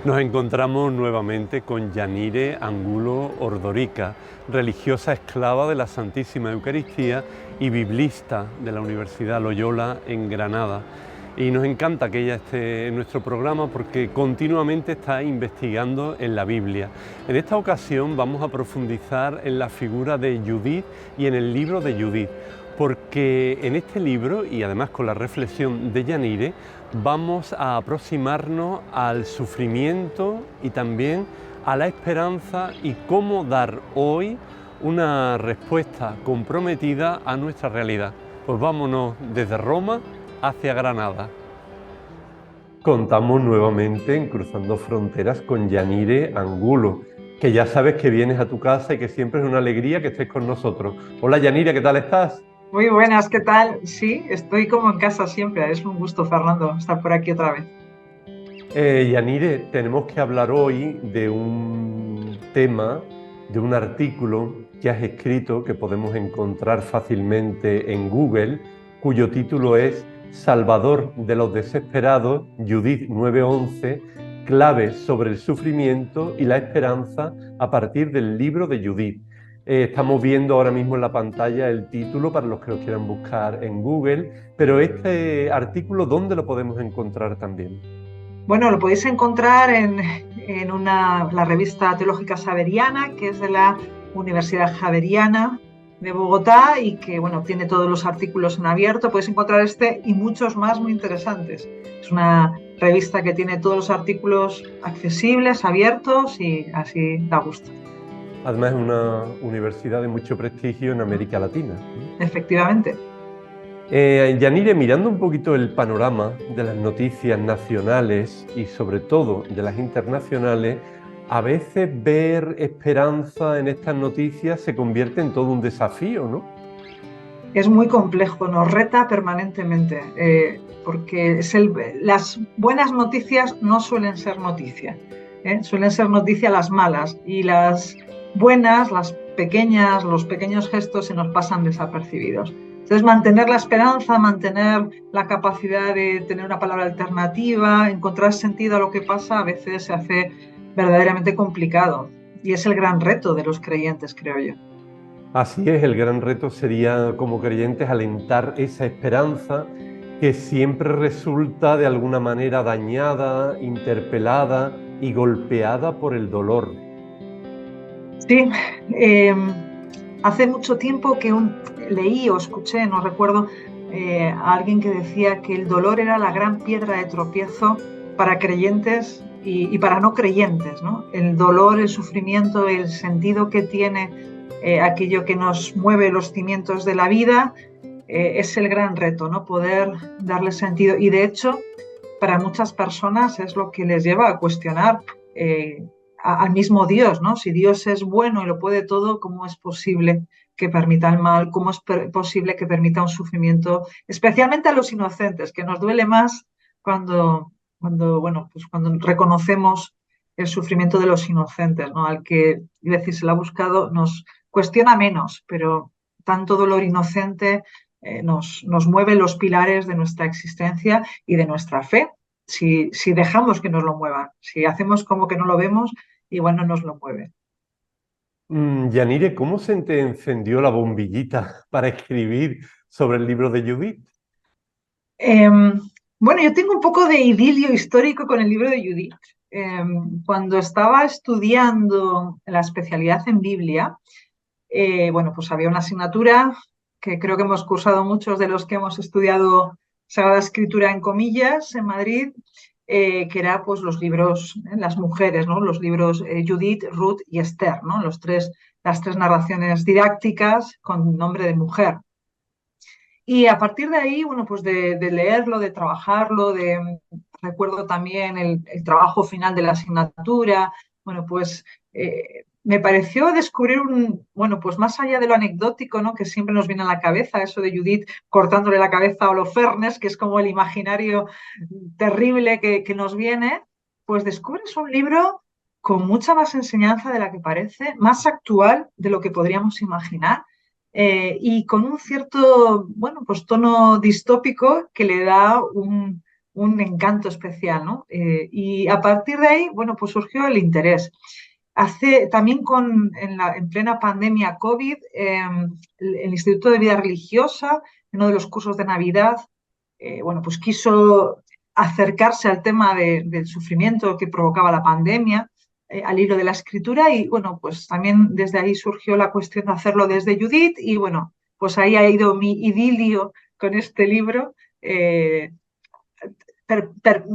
Nos encontramos nuevamente con Yanire Angulo Ordorica, religiosa esclava de la Santísima Eucaristía y biblista de la Universidad Loyola en Granada. Y nos encanta que ella esté en nuestro programa porque continuamente está investigando en la Biblia. En esta ocasión vamos a profundizar en la figura de Judith y en el libro de Judith, porque en este libro, y además con la reflexión de Yanire, vamos a aproximarnos al sufrimiento y también a la esperanza y cómo dar hoy una respuesta comprometida a nuestra realidad. Pues vámonos desde Roma hacia Granada. Contamos nuevamente en Cruzando Fronteras con Yanire Angulo, que ya sabes que vienes a tu casa y que siempre es una alegría que estés con nosotros. Hola Yanire, ¿qué tal estás? Muy buenas, ¿qué tal? Sí, estoy como en casa siempre. Es un gusto, Fernando, estar por aquí otra vez. Yanire, tenemos que hablar hoy de un tema, de un artículo que has escrito, que podemos encontrar fácilmente en Google, cuyo título es Salvador de los desesperados, Judith 9:11, claves sobre el sufrimiento y la esperanza a partir del libro de Judith. Estamos viendo ahora mismo en la pantalla el título para los que lo quieran buscar en Google, pero este artículo, ¿dónde lo podemos encontrar también? Bueno, lo podéis encontrar en la revista Teológica Javeriana, que es de la Universidad Javeriana de Bogotá y que, bueno, tiene todos los artículos en abierto. Podéis encontrar este y muchos más muy interesantes. Es una revista que tiene todos los artículos accesibles, abiertos y así da gusto. Además, es una universidad de mucho prestigio en América Latina. Efectivamente. Yanire, mirando un poquito el panorama de las noticias nacionales y sobre todo de las internacionales, a veces ver esperanza en estas noticias se convierte en todo un desafío, ¿no? Es muy complejo, nos reta permanentemente, porque las buenas noticias no suelen ser noticia, suelen ser noticia las malas y las buenas, las pequeñas, los pequeños gestos se nos pasan desapercibidos. Entonces, mantener la esperanza, mantener la capacidad de tener una palabra alternativa, encontrar sentido a lo que pasa, a veces se hace verdaderamente complicado. Y es el gran reto de los creyentes, creo yo. Así es, el gran reto sería como creyentes alentar esa esperanza que siempre resulta de alguna manera dañada, interpelada y golpeada por el dolor. Sí, eh, hace mucho tiempo que leí o escuché, no recuerdo, a alguien que decía que el dolor era la gran piedra de tropiezo para creyentes y para no creyentes, ¿no? El dolor, el sufrimiento, el sentido que tiene aquello que nos mueve los cimientos de la vida, es el gran reto, ¿no? Poder darle sentido. Y de hecho, para muchas personas es lo que les lleva a cuestionar al mismo Dios, ¿no? Si Dios es bueno y lo puede todo, ¿cómo es posible que permita el mal? ¿Cómo es posible que permita un sufrimiento, especialmente a los inocentes, que nos duele más cuando reconocemos el sufrimiento de los inocentes, ¿no? Al que, y decir, se lo ha buscado, nos cuestiona menos, pero tanto dolor inocente nos mueve los pilares de nuestra existencia y de nuestra fe. Si dejamos que nos lo muevan, si hacemos como que no lo vemos, igual no nos lo mueve. Yanire, ¿cómo se te encendió la bombillita para escribir sobre el libro de Judith? Eh, bueno, yo tengo un poco de idilio histórico con el libro de Judith. Cuando estaba estudiando la especialidad en Biblia, bueno, pues había una asignatura que creo que hemos cursado muchos de los que hemos estudiado Sagrada Escritura en comillas en Madrid, que era pues los libros, las mujeres, ¿no? Los libros Judith, Ruth y Esther, ¿no? Las tres narraciones didácticas con nombre de mujer. Y a partir de ahí, bueno, pues de leerlo, de trabajarlo, recuerdo también el trabajo final de la asignatura, bueno, pues me pareció descubrir bueno, pues más allá de lo anecdótico, ¿no? Que siempre nos viene a la cabeza, eso de Judith cortándole la cabeza a Holofernes, que es como el imaginario terrible que nos viene, pues descubres un libro con mucha más enseñanza de la que parece, más actual de lo que podríamos imaginar y con un cierto, bueno, pues tono distópico que le da un encanto especial, ¿no? Y a partir de ahí, bueno, pues surgió el interés. También en plena pandemia COVID, el Instituto de Vida Religiosa, en uno de los cursos de Navidad, bueno, pues quiso acercarse al tema del sufrimiento que provocaba la pandemia, al hilo de la escritura, y bueno, pues también desde ahí surgió la cuestión de hacerlo desde Judith, y bueno, pues ahí ha ido mi idilio con este libro,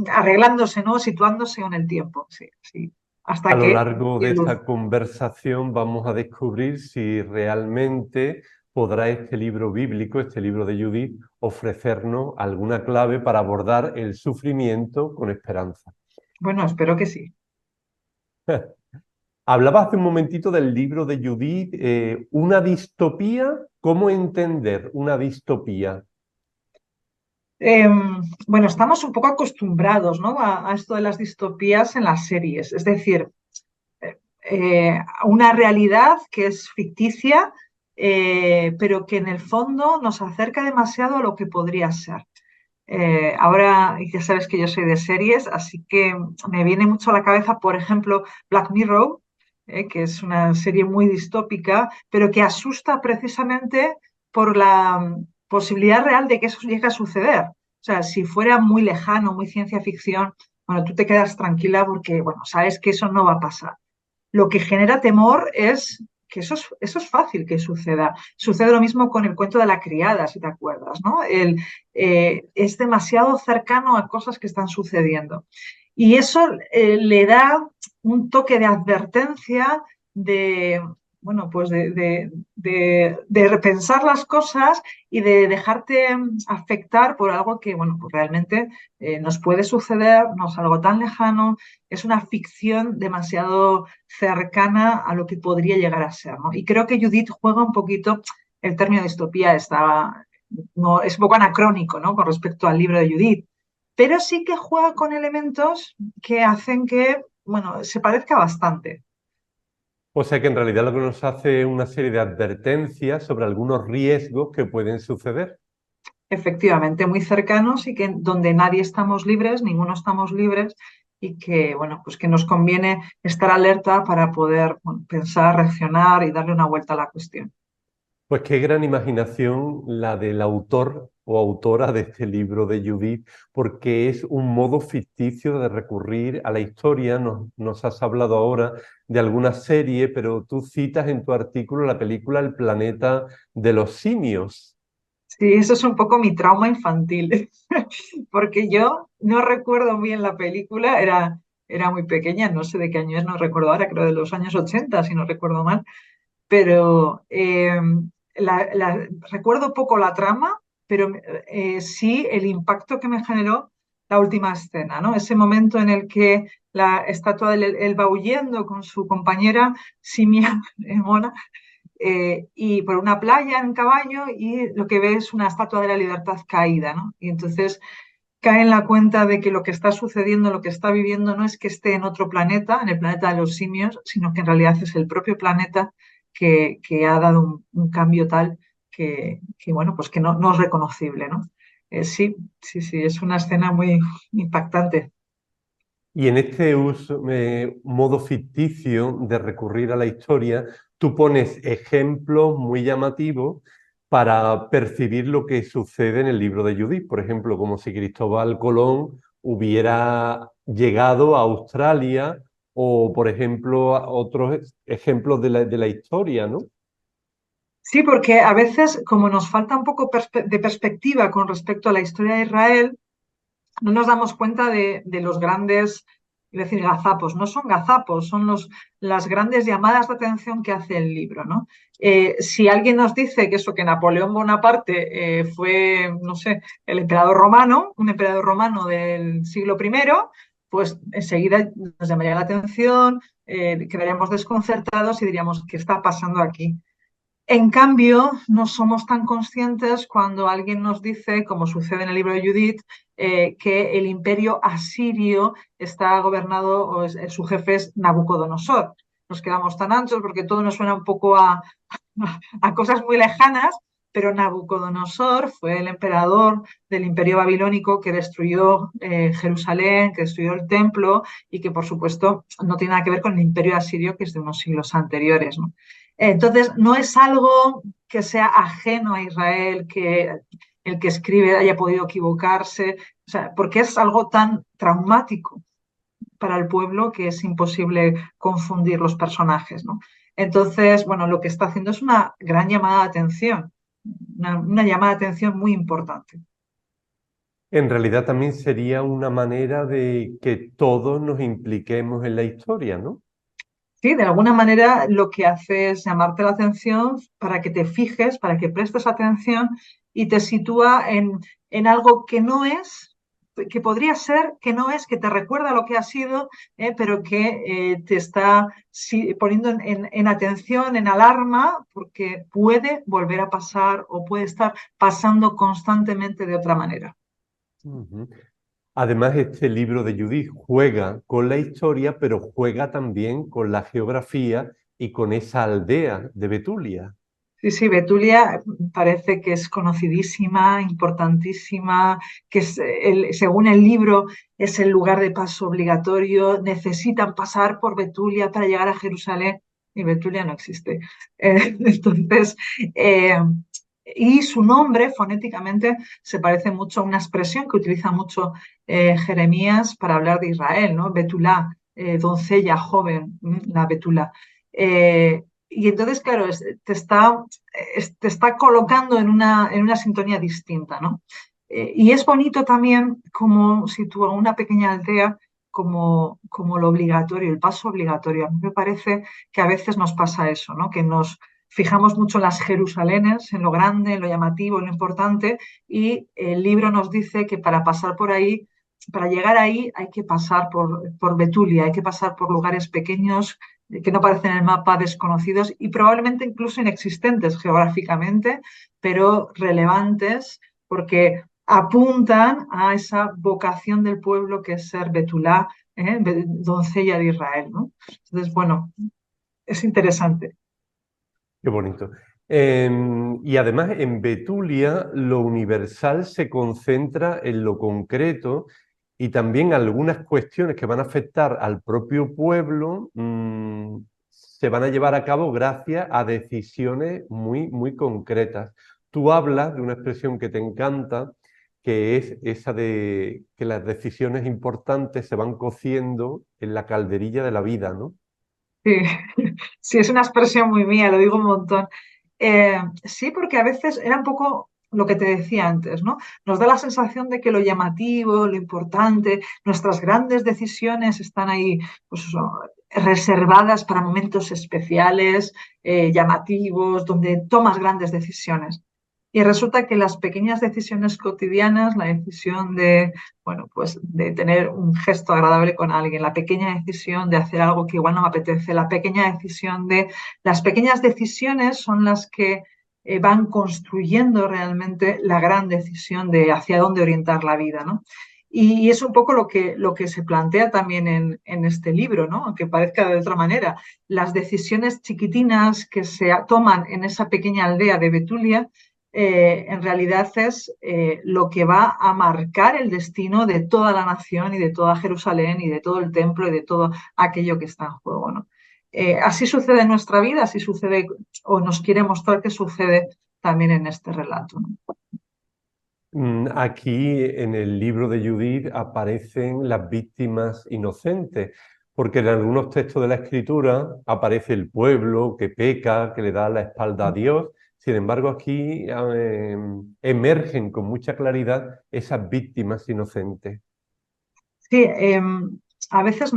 arreglándose, ¿no? Situándose en el tiempo, sí, sí, A hasta lo que largo de dio luz. esta conversación vamos a descubrir si realmente podrá este libro bíblico, este libro de Judith, ofrecernos alguna clave para abordar el sufrimiento con esperanza. Bueno, espero que sí. Hablaba hace un momentito del libro de Judith, una distopía. ¿Cómo entender una distopía? Eh, bueno, estamos un poco acostumbrados, ¿no? A esto de las distopías en las series, es decir, una realidad que es ficticia, pero que en el fondo nos acerca demasiado a lo que podría ser. Ahora ya sabes que yo soy de series, así que me viene mucho a la cabeza, por ejemplo, Black Mirror, que es una serie muy distópica, pero que asusta precisamente por la posibilidad real de que eso llegue a suceder. O sea, si fuera muy lejano, muy ciencia ficción, bueno, tú te quedas tranquila porque, bueno, sabes que eso no va a pasar. Lo que genera temor es que eso es fácil que suceda. Sucede lo mismo con el cuento de la criada, si te acuerdas, ¿no? Es demasiado cercano a cosas que están sucediendo. Y eso le da un toque de advertencia, de, bueno, pues de repensar las cosas y de dejarte afectar por algo que, bueno, pues realmente nos puede suceder, no es algo tan lejano, es una ficción demasiado cercana a lo que podría llegar a ser, ¿no? Y creo que Judith juega un poquito, el término distopía no, es un poco anacrónico, ¿no? Con respecto al libro de Judith, pero sí que juega con elementos que hacen que, bueno, se parezca bastante. O sea que en realidad lo que nos hace es una serie de advertencias sobre algunos riesgos que pueden suceder. Efectivamente, muy cercanos y que donde nadie estamos libres, ninguno estamos libres y que, bueno, pues que nos conviene estar alerta para poder, bueno, pensar, reaccionar y darle una vuelta a la cuestión. Pues qué gran imaginación la del autor o autora de este libro de Judith, porque es un modo ficticio de recurrir a la historia. Nos has hablado ahora de alguna serie, pero tú citas en tu artículo la película El planeta de los simios. Sí, eso es un poco mi trauma infantil, porque yo no recuerdo bien la película, era muy pequeña, no sé de qué año es, no recuerdo ahora, creo de los años 80, si no recuerdo mal, pero recuerdo poco la trama, pero sí el impacto que me generó la última escena, ¿no? Ese momento en el que la estatua él va huyendo con su compañera Simia Mona y por una playa en caballo y lo que ve es una estatua de la libertad caída, ¿no? Y entonces cae en la cuenta de que lo que está sucediendo, lo que está viviendo, no es que esté en otro planeta, en el planeta de los simios, sino que en realidad es el propio planeta que ha dado un cambio tal bueno, pues que no es reconocible, ¿no? Sí, sí, sí, es una escena muy impactante. Y en este modo ficticio de recurrir a la historia, tú pones ejemplos muy llamativos para percibir lo que sucede en el libro de Judith. Por ejemplo, como si Cristóbal Colón hubiera llegado a Australia o, por ejemplo, otros ejemplos de la historia, ¿no? Sí, porque a veces, como nos falta un poco de perspectiva con respecto a la historia de Israel, no nos damos cuenta de los grandes, es decir, gazapos. No son gazapos, son las grandes llamadas de atención que hace el libro, ¿no? Si alguien nos dice que eso, que Napoleón Bonaparte fue, no sé, el emperador romano, un emperador romano del siglo I, pues enseguida nos llamaría la atención, quedaríamos desconcertados y diríamos, ¿qué está pasando aquí? En cambio, no somos tan conscientes cuando alguien nos dice, como sucede en el libro de Judith, que el imperio asirio está gobernado, su jefe es Nabucodonosor. Nos quedamos tan anchos porque todo nos suena un poco a cosas muy lejanas, pero Nabucodonosor fue el emperador del imperio babilónico que destruyó Jerusalén, que destruyó el templo y que por supuesto no tiene nada que ver con el imperio asirio que es de unos siglos anteriores, ¿no? Entonces, no es algo que sea ajeno a Israel, que el que escribe haya podido equivocarse, o sea, porque es algo tan traumático para el pueblo que es imposible confundir los personajes, ¿no? Entonces, bueno, lo que está haciendo es una gran llamada de atención, una llamada de atención muy importante. En realidad también sería una manera de que todos nos impliquemos en la historia, ¿no? Sí, de alguna manera lo que hace es llamarte la atención para que te fijes, para que prestes atención y te sitúa en algo que no es, que podría ser, que no es, que te recuerda lo que ha sido, pero que te está poniendo en atención, en alarma, porque puede volver a pasar o puede estar pasando constantemente de otra manera. Ujú. Además, este libro de Judith juega con la historia, pero juega también con la geografía y con esa aldea de Betulia. Sí, sí, Betulia parece que es conocidísima, importantísima, que es según el libro es el lugar de paso obligatorio, necesitan pasar por Betulia para llegar a Jerusalén y Betulia no existe. Entonces, eh, y su nombre fonéticamente se parece mucho a una expresión que utiliza mucho Jeremías para hablar de Israel, ¿no? Betulá, doncella joven, la Betulá. Y entonces, claro, te está colocando en una sintonía distinta, ¿no? Y es bonito también como sitúa una pequeña aldea como lo obligatorio, el paso obligatorio. A mí me parece que a veces nos pasa eso, ¿no? Que nos fijamos mucho en las Jerusalenes, en lo grande, en lo llamativo, en lo importante, y el libro nos dice que para pasar por ahí, para llegar ahí, hay que pasar por Betulia, hay que pasar por lugares pequeños que no aparecen en el mapa, desconocidos y probablemente incluso inexistentes geográficamente, pero relevantes porque apuntan a esa vocación del pueblo que es ser Betulá, doncella de Israel, ¿no? Entonces, bueno, es interesante. Qué bonito. Y además en Betulia lo universal se concentra en lo concreto y también algunas cuestiones que van a afectar al propio pueblo se van a llevar a cabo gracias a decisiones muy, muy concretas. Tú hablas de una expresión que te encanta, que es esa de que las decisiones importantes se van cociendo en la calderilla de la vida, ¿no? Sí, sí, es una expresión muy mía, lo digo un montón. Sí, porque a veces era un poco lo que te decía antes, ¿no? Nos da la sensación de que lo llamativo, lo importante, nuestras grandes decisiones están ahí, pues eso, reservadas para momentos especiales, llamativos, donde tomas grandes decisiones. Y resulta que las pequeñas decisiones cotidianas, la decisión de, bueno, pues de tener un gesto agradable con alguien, la pequeña decisión de hacer algo que igual no me apetece, la pequeña decisión de... Las pequeñas decisiones son las que van construyendo realmente la gran decisión de hacia dónde orientar la vida, ¿no? Y es un poco lo que se plantea también en este libro, ¿no? Aunque parezca de otra manera. Las decisiones chiquitinas que se toman en esa pequeña aldea de Betulia en realidad es lo que va a marcar el destino de toda la nación y de toda Jerusalén y de todo el templo y de todo aquello que está en juego, ¿no? Así sucede en nuestra vida, así sucede o nos quiere mostrar que sucede también en este relato, ¿no? Aquí en el libro de Judith aparecen las víctimas inocentes, porque en algunos textos de la Escritura aparece el pueblo que peca, que le da la espalda a Dios. Sin embargo, aquí emergen con mucha claridad esas víctimas inocentes. Sí, a veces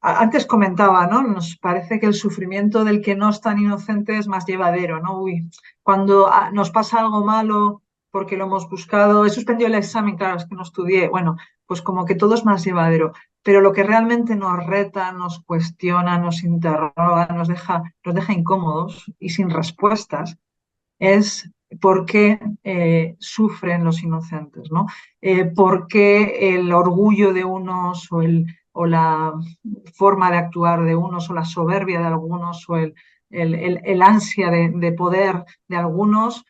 antes comentaba, ¿no? Nos parece que el sufrimiento del que no es tan inocente es más llevadero, ¿no? Uy, cuando nos pasa algo malo porque lo hemos buscado, he suspendido el examen, claro, es que no estudié, bueno, pues como que todo es más llevadero, pero lo que realmente nos reta, nos cuestiona, nos interroga, nos deja incómodos y sin respuestas, es por qué sufren los inocentes, ¿no? ¿Por qué el orgullo de unos o la forma de actuar de unos o la soberbia de algunos o el ansia de poder de algunos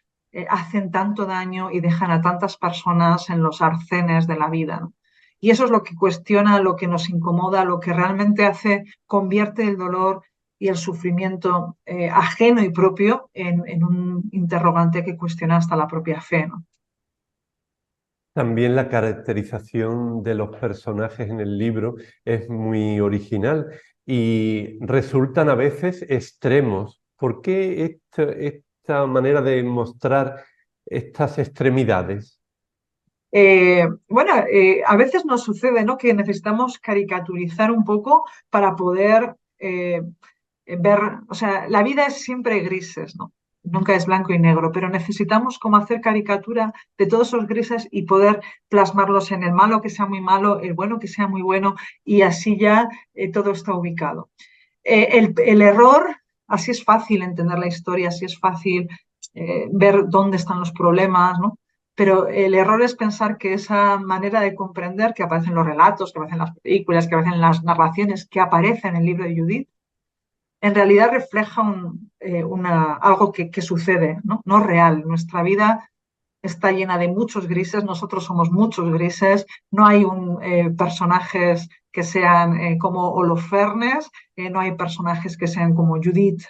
hacen tanto daño y dejan a tantas personas en los arcenes de la vida, ¿no? Y eso es lo que cuestiona, lo que nos incomoda, lo que realmente convierte el dolor y el sufrimiento ajeno y propio en un interrogante que cuestiona hasta la propia fe, ¿no? También la caracterización de los personajes en el libro es muy original y resultan a veces extremos. ¿Por qué esta manera de mostrar estas extremidades? A veces nos sucede, ¿no?, que necesitamos caricaturizar un poco para poder ver, o sea, la vida es siempre grises, ¿no? Nunca es blanco y negro, pero necesitamos como hacer caricatura de todos esos grises y poder plasmarlos en el malo que sea muy malo, el bueno que sea muy bueno, y así ya todo está ubicado. El error, así es fácil entender la historia, así es fácil ver dónde están los problemas, ¿no? Pero el error es pensar que esa manera de comprender que aparece en los relatos, que aparece en las películas, que aparece en las narraciones, que aparece en el libro de Judith, en realidad refleja algo que sucede, ¿no? No real. Nuestra vida está llena de muchos grises, nosotros somos muchos grises, no hay personajes que sean como Holofernes, no hay personajes que sean como Judith,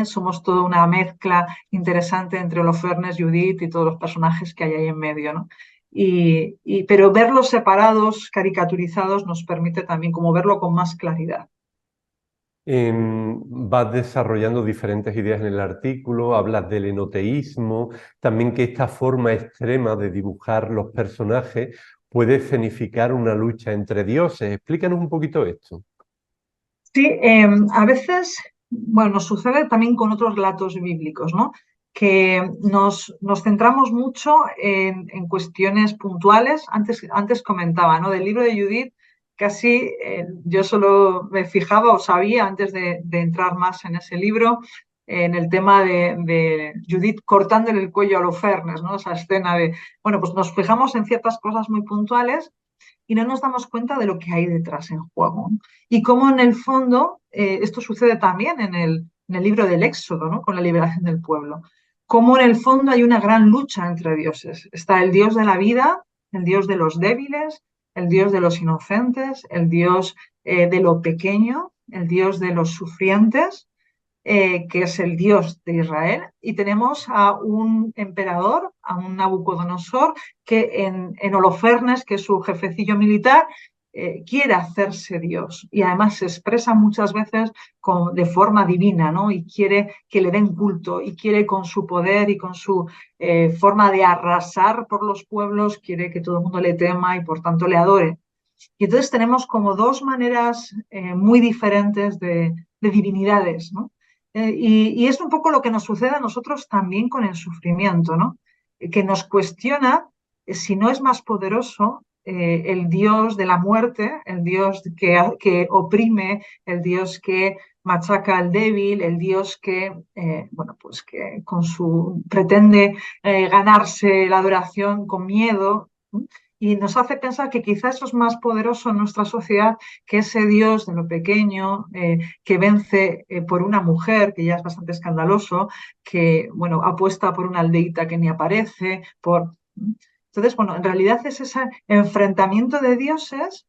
somos toda una mezcla interesante entre Holofernes, Judith y todos los personajes que hay ahí en medio, ¿no? Pero verlos separados, caricaturizados, nos permite también como verlo con más claridad. Vas desarrollando diferentes ideas en el artículo, hablas del enoteísmo, también que esta forma extrema de dibujar los personajes puede escenificar una lucha entre dioses. Explícanos un poquito esto. Sí, a veces, bueno, nos sucede también con otros relatos bíblicos, ¿no? Que nos centramos mucho en cuestiones puntuales. Antes comentaba, ¿no? Del libro de Judith, casi yo solo me fijaba o sabía antes de entrar más en ese libro, en el tema de Judith cortándole el cuello a Holofernes, ¿no? Esa escena de, bueno, pues nos fijamos en ciertas cosas muy puntuales y no nos damos cuenta de lo que hay detrás en juego, ¿no? Y cómo en el fondo, esto sucede también en el libro del Éxodo, ¿no?, con la liberación del pueblo, cómo en el fondo hay una gran lucha entre dioses. Está el dios de la vida, el dios de los débiles, el dios de los inocentes, el dios de lo pequeño, el dios de los sufrientes, que es el Dios de Israel, y tenemos a un emperador, a un Nabucodonosor, que en Holofernes, que es su jefecillo militar, quiere hacerse Dios y además se expresa muchas veces de forma divina, ¿no? Y quiere que le den culto y quiere con su poder y con su forma de arrasar por los pueblos, quiere que todo el mundo le tema y por tanto le adore. Y entonces tenemos como dos maneras muy diferentes de divinidades, ¿no? Y es un poco lo que nos sucede a nosotros también con el sufrimiento, ¿no? Que nos cuestiona si no es más poderoso el Dios de la muerte, el Dios que oprime, el Dios que machaca al débil, el Dios que, bueno, pues que pretende ganarse la adoración con miedo, ¿no? Y nos hace pensar que quizás eso es más poderoso en nuestra sociedad que ese Dios de lo pequeño, que vence por una mujer, que ya es bastante escandaloso, que, bueno, apuesta por una aldeíta que ni aparece, Entonces, bueno, en realidad es ese enfrentamiento de dioses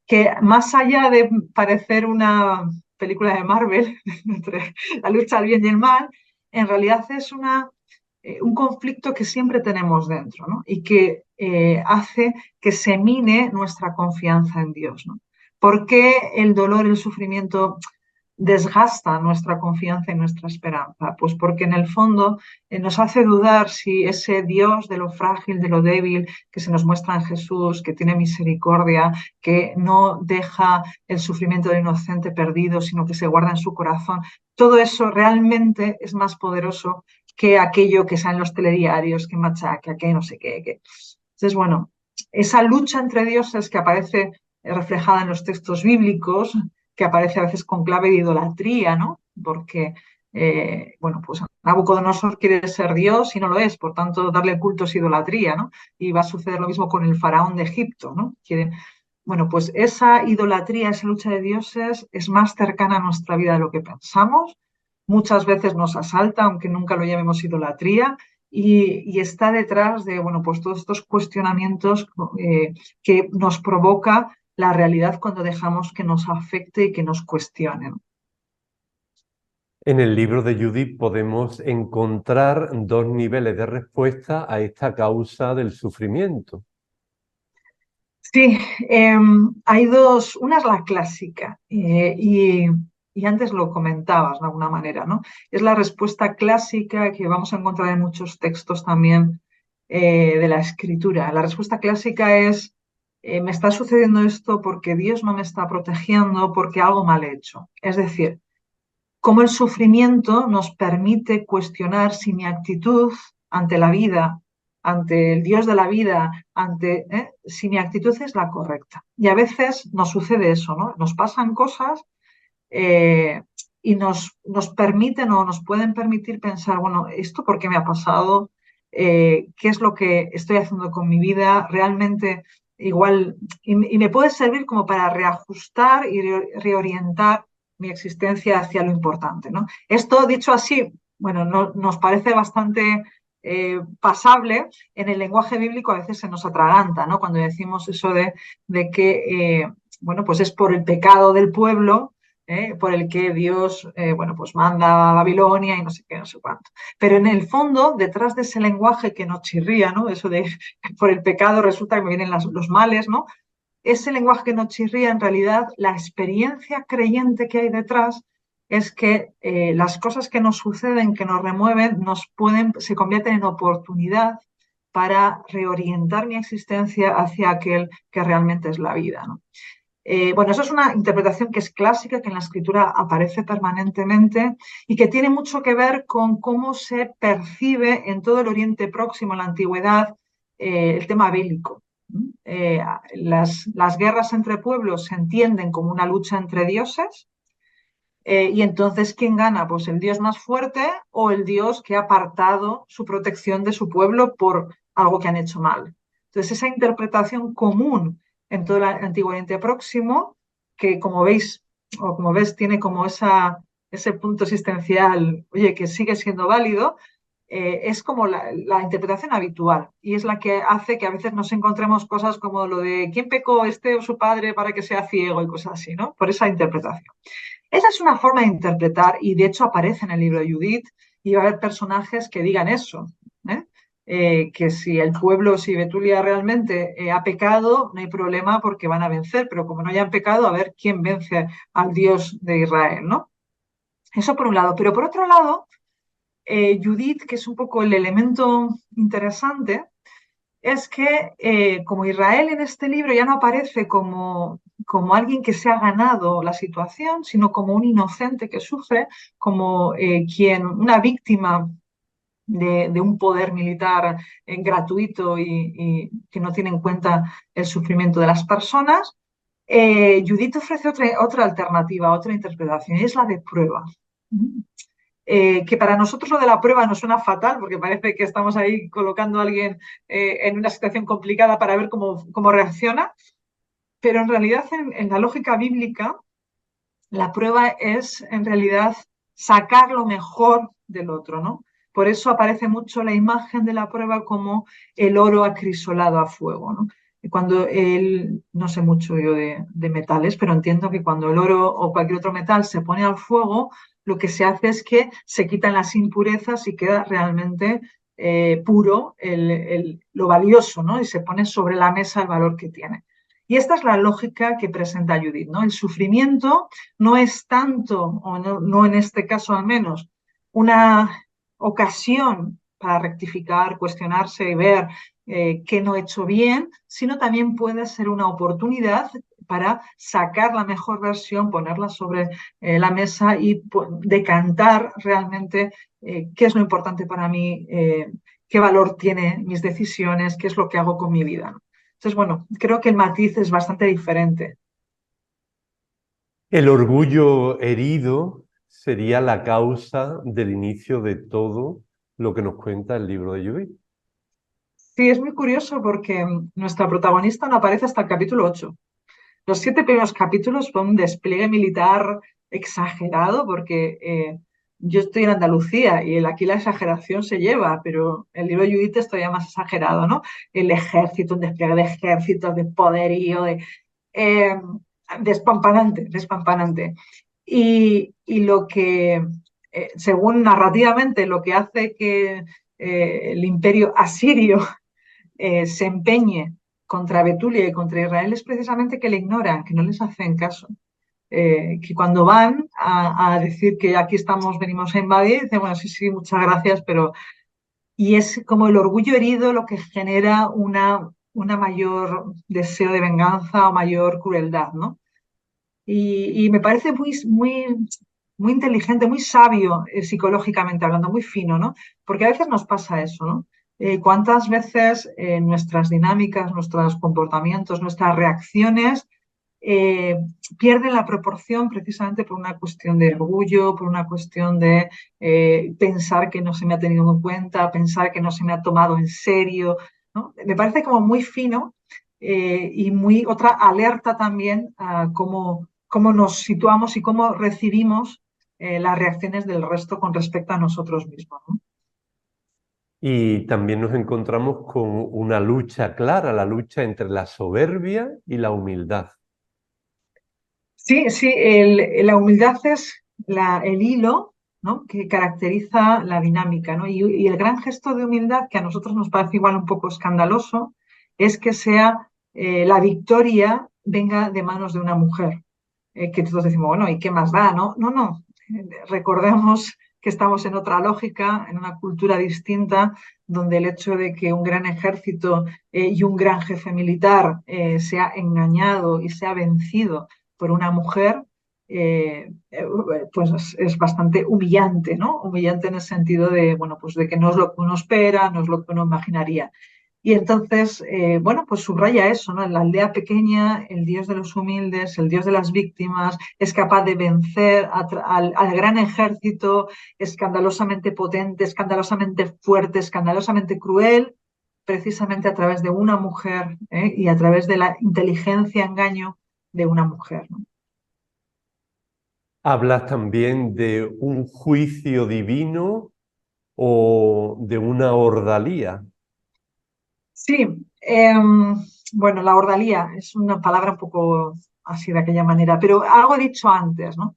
que, más allá de parecer una película de Marvel, entre la lucha del bien y el mal, en realidad es un conflicto que siempre tenemos dentro, ¿no? Y que hace que se mine nuestra confianza en Dios, ¿no? ¿Por qué el dolor y el sufrimiento desgasta nuestra confianza y nuestra esperanza? Pues porque en el fondo nos hace dudar si ese Dios de lo frágil, de lo débil, que se nos muestra en Jesús, que tiene misericordia, que no deja el sufrimiento del inocente perdido, sino que se guarda en su corazón, todo eso realmente es más poderoso que aquello que está en los telediarios, que machaca, que no sé qué. Entonces, bueno, esa lucha entre dioses que aparece reflejada en los textos bíblicos, que aparece a veces con clave de idolatría, ¿no? Porque, bueno, pues Nabucodonosor quiere ser Dios y no lo es, por tanto, darle culto es idolatría, ¿no? Y va a suceder lo mismo con el faraón de Egipto, ¿no? Bueno, pues esa idolatría, esa lucha de dioses es más cercana a nuestra vida de lo que pensamos. Muchas veces nos asalta, aunque nunca lo llamemos idolatría, y está detrás de, bueno, pues todos estos cuestionamientos que nos provoca la realidad cuando dejamos que nos afecte y que nos cuestionen. En el libro de Judith podemos encontrar dos niveles de respuesta a esta causa del sufrimiento. Sí, hay dos, una es la clásica y antes lo comentabas de alguna manera, ¿no? Es la respuesta clásica que vamos a encontrar en muchos textos también de la escritura. La respuesta clásica es, me está sucediendo esto porque Dios no me está protegiendo, porque algo mal he hecho. Es decir, cómo el sufrimiento nos permite cuestionar si mi actitud ante la vida, ante el Dios de la vida, si mi actitud es la correcta. Y a veces nos sucede eso, ¿no? Nos pasan cosas eh, y nos permiten o nos pueden permitir pensar, bueno, ¿esto por qué me ha pasado? ¿Qué es lo que estoy haciendo con mi vida? Realmente igual, y me puede servir como para reajustar y reorientar mi existencia hacia lo importante, ¿no? Esto dicho así, bueno, nos parece bastante pasable. En el lenguaje bíblico a veces se nos atraganta, ¿no? Cuando decimos eso de que, bueno, pues es por el pecado del pueblo por el que Dios, bueno, pues manda a Babilonia y no sé qué, no sé cuánto. Pero en el fondo, detrás de ese lenguaje que nos chirría, ¿no? Eso de por el pecado resulta que me vienen los males, ¿no? Ese lenguaje que nos chirría, en realidad, la experiencia creyente que hay detrás es que las cosas que nos suceden, que nos remueven, se convierten en oportunidad para reorientar mi existencia hacia aquel que realmente es la vida, ¿no? Bueno, eso es una interpretación que es clásica, que en la escritura aparece permanentemente y que tiene mucho que ver con cómo se percibe en todo el Oriente Próximo, en la antigüedad, el tema bélico. Las guerras entre pueblos se entienden como una lucha entre dioses y entonces, ¿quién gana? Pues el dios más fuerte o el dios que ha apartado su protección de su pueblo por algo que han hecho mal. Entonces, esa interpretación común en todo el Antiguo Oriente Próximo, que como veis, o como ves, tiene como ese punto existencial, oye, que sigue siendo válido, es como la interpretación habitual y es la que hace que a veces nos encontremos cosas como lo de ¿quién pecó este o su padre para que sea ciego? Y cosas así, ¿no? Por esa interpretación. Esa es una forma de interpretar y de hecho aparece en el libro de Judith y va a haber personajes que digan eso, ¿eh? Que si el pueblo, si Betulia realmente ha pecado, no hay problema porque van a vencer, pero como no hayan pecado, a ver quién vence al Dios de Israel, ¿no? Eso por un lado. Pero por otro lado, Judith, que es un poco el elemento interesante, es que como Israel en este libro ya no aparece como alguien que se ha ganado la situación, sino como un inocente que sufre, como una víctima de un poder militar gratuito y que no tiene en cuenta el sufrimiento de las personas, Judith ofrece otra alternativa, otra interpretación, y es la de prueba. Que para nosotros lo de la prueba nos suena fatal porque parece que estamos ahí colocando a alguien en una situación complicada para ver cómo reacciona, pero en realidad en la lógica bíblica la prueba es en realidad sacar lo mejor del otro, ¿no? Por eso aparece mucho la imagen de la prueba como el oro acrisolado a fuego, ¿no? Y cuando no sé mucho yo de metales, pero entiendo que cuando el oro o cualquier otro metal se pone al fuego, lo que se hace es que se quitan las impurezas y queda realmente puro lo valioso, ¿no? Y se pone sobre la mesa el valor que tiene. Y esta es la lógica que presenta Judith, ¿no? El sufrimiento no es tanto, o no en este caso al menos, una ocasión para rectificar, cuestionarse y ver qué no he hecho bien, sino también puede ser una oportunidad para sacar la mejor versión, ponerla sobre la mesa y decantar realmente qué es lo importante para mí, qué valor tienen mis decisiones, qué es lo que hago con mi vida, ¿no? Entonces, bueno, creo que el matiz es bastante diferente. El orgullo herido sería la causa del inicio de todo lo que nos cuenta el libro de Judith. Sí, es muy curioso porque nuestra protagonista no aparece hasta el capítulo 8. Los 7 primeros capítulos son un despliegue militar exagerado porque yo estoy en Andalucía y aquí la exageración se lleva, pero el libro de Judith es todavía más exagerado, ¿no? El ejército, un despliegue de ejércitos, de poderío, eh, despampanante, despampanante. Y lo que, según narrativamente, lo que hace que el imperio asirio se empeñe contra Betulia y contra Israel es precisamente que le ignoran, que no les hacen caso. Que cuando van a decir que aquí estamos, venimos a invadir, dicen, bueno, sí, sí, muchas gracias, pero... Y es como el orgullo herido lo que genera una mayor deseo de venganza o mayor crueldad, ¿no? Y me parece muy inteligente, muy sabio psicológicamente hablando, muy fino, ¿no? Porque a veces nos pasa eso, ¿no? ¿Cuántas veces nuestras dinámicas, nuestros comportamientos, nuestras reacciones eh, pierden la proporción precisamente por una cuestión de orgullo, por una cuestión de pensar que no se me ha tenido en cuenta, pensar que no se me ha tomado en serio, ¿no? Me parece como muy fino y muy otra alerta también a cómo nos situamos y cómo recibimos las reacciones del resto con respecto a nosotros mismos, ¿no? Y también nos encontramos con una lucha clara, la lucha entre la soberbia y la humildad. Sí, sí, la humildad es el hilo, ¿no? Que caracteriza la dinámica, ¿no? Y el gran gesto de humildad, que a nosotros nos parece igual un poco escandaloso, es que sea la victoria venga de manos de una mujer. Que todos decimos, bueno, ¿y qué más da? No, no, no. Recordemos que estamos en otra lógica, en una cultura distinta, donde el hecho de que un gran ejército y un gran jefe militar sea engañado y sea vencido por una mujer, pues es bastante humillante, ¿no? Humillante en el sentido de, bueno, pues de que no es lo que uno espera, no es lo que uno imaginaría. Y entonces, bueno, pues subraya eso, ¿no? En la aldea pequeña, el Dios de los humildes, el Dios de las víctimas, es capaz de vencer al gran ejército escandalosamente potente, escandalosamente fuerte, escandalosamente cruel, precisamente a través de una mujer, y a través de la inteligencia, engaño de una mujer, ¿no? Hablas también de un juicio divino o de una ordalía. Sí, bueno, la ordalía es una palabra un poco así de aquella manera, pero algo he dicho antes, ¿no?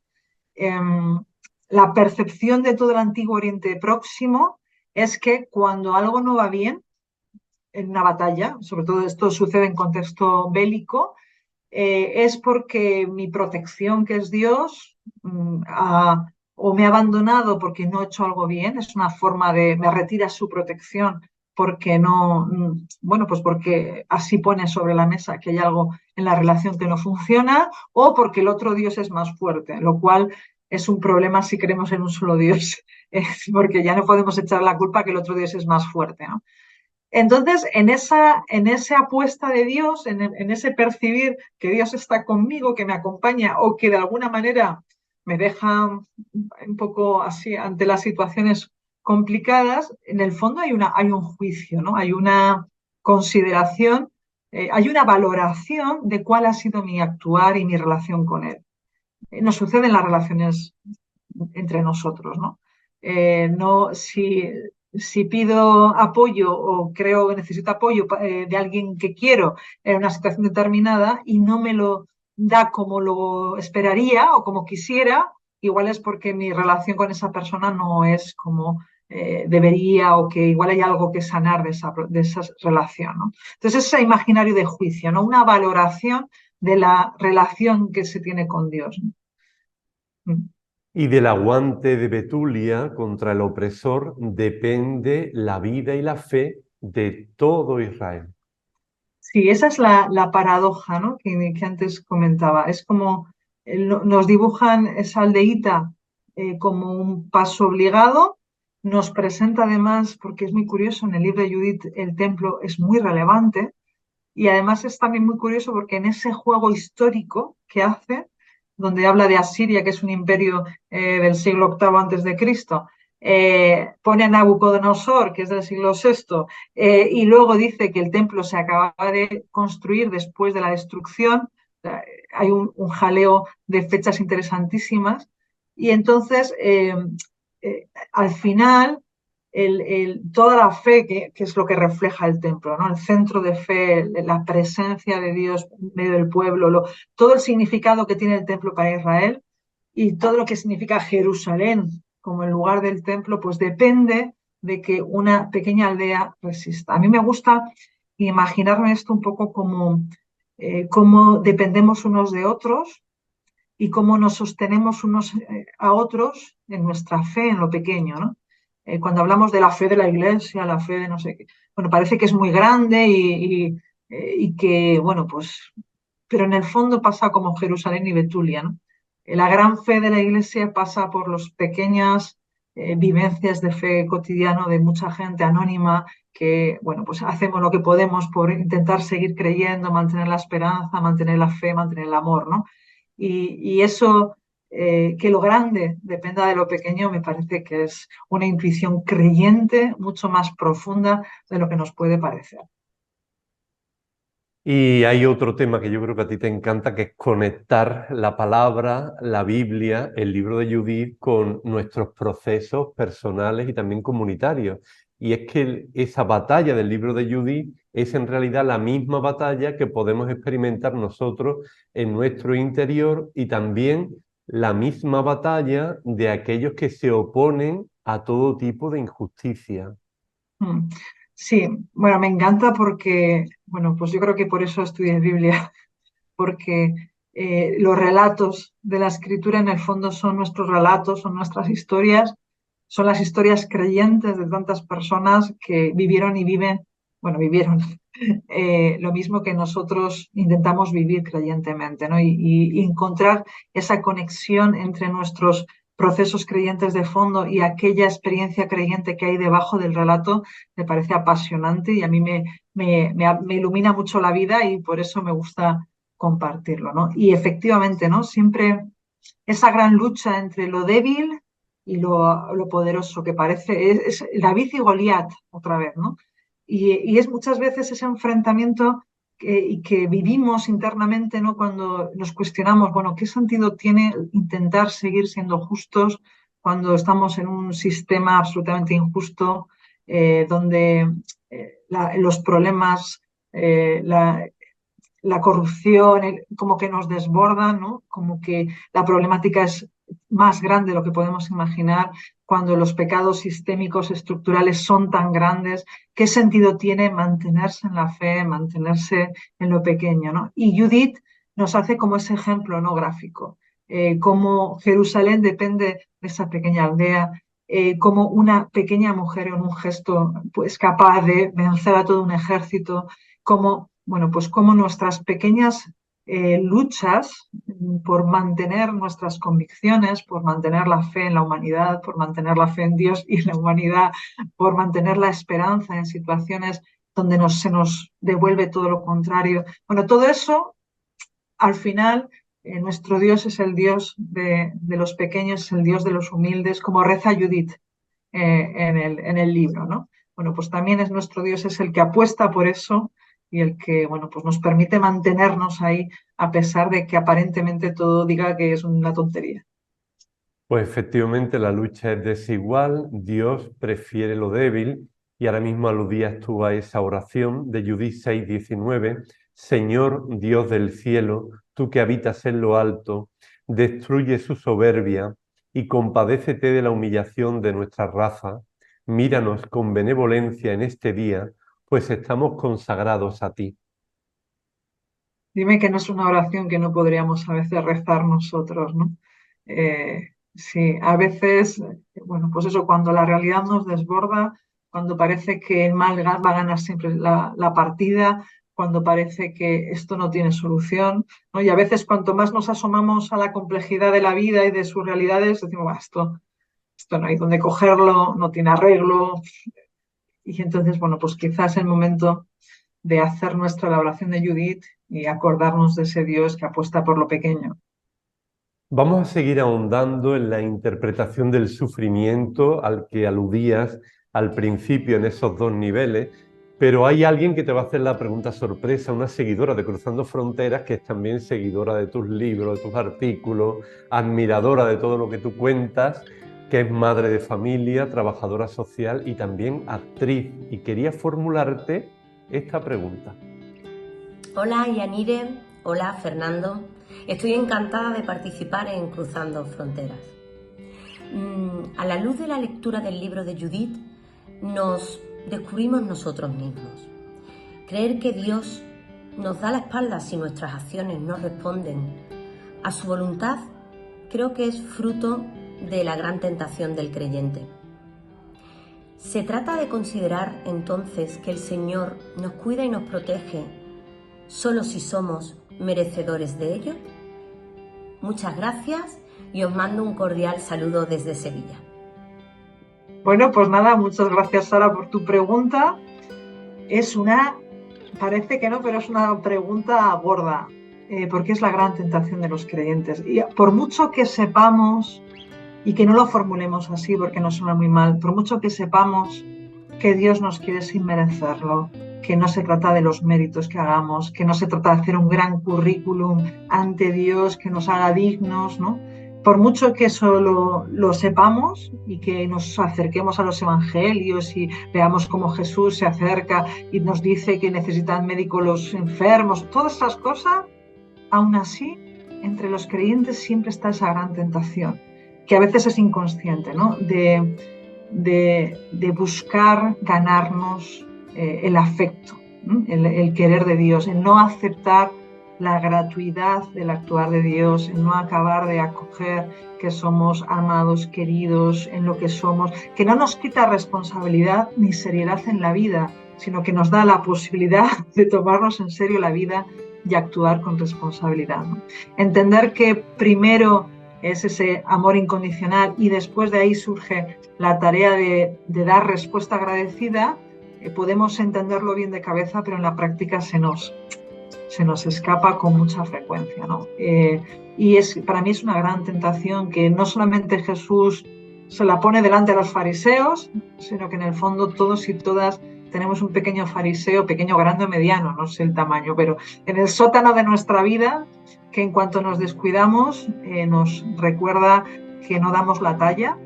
Em, la percepción de todo el antiguo Oriente Próximo es que cuando algo no va bien en una batalla, sobre todo esto sucede en contexto bélico, es porque mi protección, que es Dios, o me ha abandonado porque no he hecho algo bien, es una forma de, me retira su protección porque no, bueno, pues porque así pone sobre la mesa que hay algo en la relación que no funciona, o porque el otro Dios es más fuerte, lo cual es un problema si creemos en un solo Dios, porque ya no podemos echar la culpa que el otro Dios es más fuerte, ¿no? Entonces, en esa apuesta de Dios, en ese percibir que Dios está conmigo, que me acompaña o que de alguna manera me deja un poco así ante las situaciones complicadas, en el fondo hay un juicio, ¿no? Hay una consideración, hay una valoración de cuál ha sido mi actuar y mi relación con Él. Nos sucede en las relaciones entre nosotros, ¿no? No, si pido apoyo o creo que necesito apoyo de alguien que quiero en una situación determinada y no me lo da como lo esperaría o como quisiera, igual es porque mi relación con esa persona no es como debería o que igual hay algo que sanar de esa relación, ¿no? Entonces, ese imaginario de juicio, ¿no? Una valoración de la relación que se tiene con Dios, ¿no? Mm. Y del aguante de Betulia contra el opresor depende la vida y la fe de todo Israel. Sí, esa es la paradoja, ¿no? Que antes comentaba. Es como nos dibujan esa aldeíta como un paso obligado, nos presenta además, porque es muy curioso, en el libro de Judith el templo es muy relevante y además es también muy curioso porque en ese juego histórico que hace, donde habla de Asiria, que es un imperio del siglo octavo antes de Cristo, pone a Nabucodonosor, que es del siglo sexto, y luego dice que el templo se acababa de construir después de la destrucción. Hay un jaleo de fechas interesantísimas. Y entonces al final, toda la fe, que es lo que refleja el templo, ¿no? El centro de fe, la presencia de Dios en medio del pueblo, todo el significado que tiene el templo para Israel y todo lo que significa Jerusalén como el lugar del templo, pues depende de que una pequeña aldea resista. A mí me gusta imaginarme esto un poco como cómo dependemos unos de otros y cómo nos sostenemos unos a otros en nuestra fe en lo pequeño, ¿no? Cuando hablamos de la fe de la iglesia, la fe de no sé qué, bueno, parece que es muy grande y que, bueno, pues, pero en el fondo pasa como Jerusalén y Betulia, ¿no? La gran fe de la iglesia pasa por las pequeñas vivencias de fe cotidiano de mucha gente anónima que, bueno, pues hacemos lo que podemos por intentar seguir creyendo, mantener la esperanza, mantener la fe, mantener el amor, ¿no? Y eso, que lo grande dependa de lo pequeño, me parece que es una intuición creyente mucho más profunda de lo que nos puede parecer. Y hay otro tema que yo creo que a ti te encanta, que es conectar la palabra, la Biblia, el libro de Judith, con nuestros procesos personales y también comunitarios. Y es que esa batalla del libro de Judith es en realidad la misma batalla que podemos experimentar nosotros en nuestro interior y también la misma batalla de aquellos que se oponen a todo tipo de injusticia. Mm. Sí, bueno, me encanta porque, bueno, pues yo creo que por eso estudié Biblia, porque los relatos de la escritura en el fondo son nuestros relatos, son nuestras historias, son las historias creyentes de tantas personas que vivieron y viven, bueno, vivieron lo mismo que nosotros intentamos vivir creyentemente, ¿no? Y encontrar esa conexión entre nuestros procesos creyentes de fondo y aquella experiencia creyente que hay debajo del relato me parece apasionante y a mí me ilumina mucho la vida y por eso me gusta compartirlo, ¿no? Y efectivamente, ¿no? Siempre esa gran lucha entre lo débil y lo poderoso, que parece, es David y Goliat, otra vez, ¿no? Y es muchas veces ese enfrentamiento que vivimos internamente, ¿no? Cuando nos cuestionamos, bueno, ¿qué sentido tiene intentar seguir siendo justos cuando estamos en un sistema absolutamente injusto, donde los problemas, la corrupción, como que nos desborda, ¿no? Como que la problemática es más grande de lo que podemos imaginar cuando los pecados sistémicos estructurales son tan grandes. ¿Qué sentido tiene mantenerse en la fe, mantenerse en lo pequeño, ¿no? Y Judith nos hace como ese ejemplo, ¿no? Gráfico, cómo Jerusalén depende de esa pequeña aldea, como una pequeña mujer en un gesto pues capaz de vencer a todo un ejército, como, bueno, pues como nuestras pequeñas luchas por mantener nuestras convicciones, por mantener la fe en la humanidad, por mantener la fe en Dios y en la humanidad, por mantener la esperanza en situaciones donde se nos devuelve todo lo contrario. Bueno, todo eso, al final, nuestro Dios es el Dios de los pequeños, es el Dios de los humildes, como reza Judith en el libro, ¿no? Bueno, pues también es nuestro Dios, es el que apuesta por eso y el que, bueno, pues nos permite mantenernos ahí a pesar de que aparentemente todo diga que es una tontería. Pues efectivamente la lucha es desigual, Dios prefiere lo débil y ahora mismo aludías tú a esa oración de Judith 6:19, Señor Dios del cielo, tú que habitas en lo alto, destruye su soberbia y compadécete de la humillación de nuestra raza, míranos con benevolencia en este día, pues estamos consagrados a ti. Dime que no es una oración que no podríamos a veces rezar nosotros, ¿no? Sí, a veces, bueno, pues eso, cuando la realidad nos desborda, cuando parece que el mal va a ganar siempre la partida, cuando parece que esto no tiene solución, ¿no? Y a veces cuanto más nos asomamos a la complejidad de la vida y de sus realidades, decimos, "Buah, esto no hay donde cogerlo, no tiene arreglo". Y entonces, bueno, pues quizás es el momento de hacer nuestra la oración de Judith y acordarnos de ese Dios que apuesta por lo pequeño. Vamos a seguir ahondando en la interpretación del sufrimiento al que aludías al principio en esos dos niveles, pero hay alguien que te va a hacer la pregunta sorpresa, una seguidora de Cruzando Fronteras, que es también seguidora de tus libros, de tus artículos, admiradora de todo lo que tú cuentas, que es madre de familia, trabajadora social y también actriz. Y quería formularte esta pregunta. Hola Yanire, hola Fernando. Estoy encantada de participar en Cruzando Fronteras. A la luz de la lectura del libro de Judith, nos descubrimos nosotros mismos. Creer que Dios nos da la espalda si nuestras acciones no responden a su voluntad, creo que es fruto de la gran tentación del creyente. Se trata de considerar entonces que el Señor nos cuida y nos protege solo si somos merecedores de ello. Muchas gracias y os mando un cordial saludo desde Sevilla. Bueno, pues nada, muchas gracias Sara por tu pregunta. Parece que no, pero es una pregunta gorda, porque es la gran tentación de los creyentes. Y por mucho que sepamos, y que no lo formulemos así porque nos suena muy mal, por mucho que sepamos que Dios nos quiere sin merecerlo, que no se trata de los méritos que hagamos, que no se trata de hacer un gran currículum ante Dios que nos haga dignos, ¿no? Por mucho que eso lo sepamos y que nos acerquemos a los evangelios y veamos cómo Jesús se acerca y nos dice que necesitan médico los enfermos, todas esas cosas, aún así, entre los creyentes siempre está esa gran tentación, que a veces es inconsciente, ¿no? De buscar ganarnos el afecto, el querer de Dios, el no aceptar la gratuidad del actuar de Dios, el no acabar de acoger que somos amados, queridos en lo que somos, que no nos quita responsabilidad ni seriedad en la vida, sino que nos da la posibilidad de tomarnos en serio la vida y actuar con responsabilidad, ¿no? Entender que primero es ese amor incondicional y después de ahí surge la tarea de dar respuesta agradecida, podemos entenderlo bien de cabeza, pero en la práctica se nos escapa con mucha frecuencia, ¿no? Para mí es una gran tentación que no solamente Jesús se la pone delante de los fariseos, sino que en el fondo todos y todas tenemos un pequeño fariseo, pequeño, grande o mediano, no sé el tamaño, pero en el sótano de nuestra vida, que en cuanto nos descuidamos nos recuerda que no damos la talla,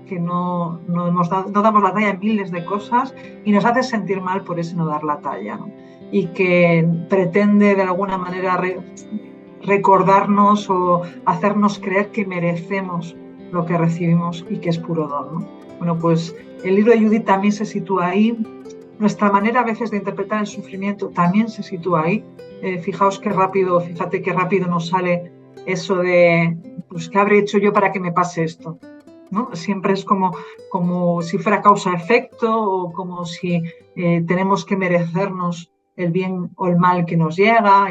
que no damos la talla en miles de cosas y nos hace sentir mal por ese no dar la talla, ¿no? Y que pretende de alguna manera recordarnos o hacernos creer que merecemos lo que recibimos y que es puro don, ¿no? Bueno, pues el libro de Judith también se sitúa ahí. Nuestra manera a veces de interpretar el sufrimiento también se sitúa ahí. Fíjate qué rápido nos sale eso de, pues, ¿qué habré hecho yo para que me pase esto? ¿No? Siempre es como si fuera causa-efecto o como si tenemos que merecernos el bien o el mal que nos llega.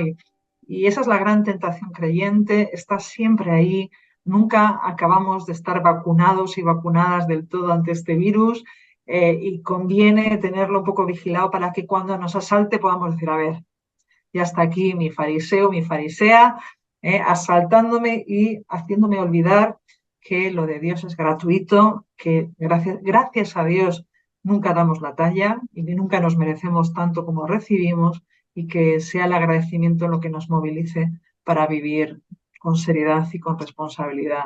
Y esa es la gran tentación creyente, está siempre ahí. Nunca acabamos de estar vacunados y vacunadas del todo ante este virus. Y conviene tenerlo un poco vigilado para que cuando nos asalte podamos decir, a ver, ya está aquí mi fariseo, mi farisea, asaltándome y haciéndome olvidar que lo de Dios es gratuito, que gracias a Dios nunca damos la talla y que nunca nos merecemos tanto como recibimos y que sea el agradecimiento lo que nos movilice para vivir con seriedad y con responsabilidad.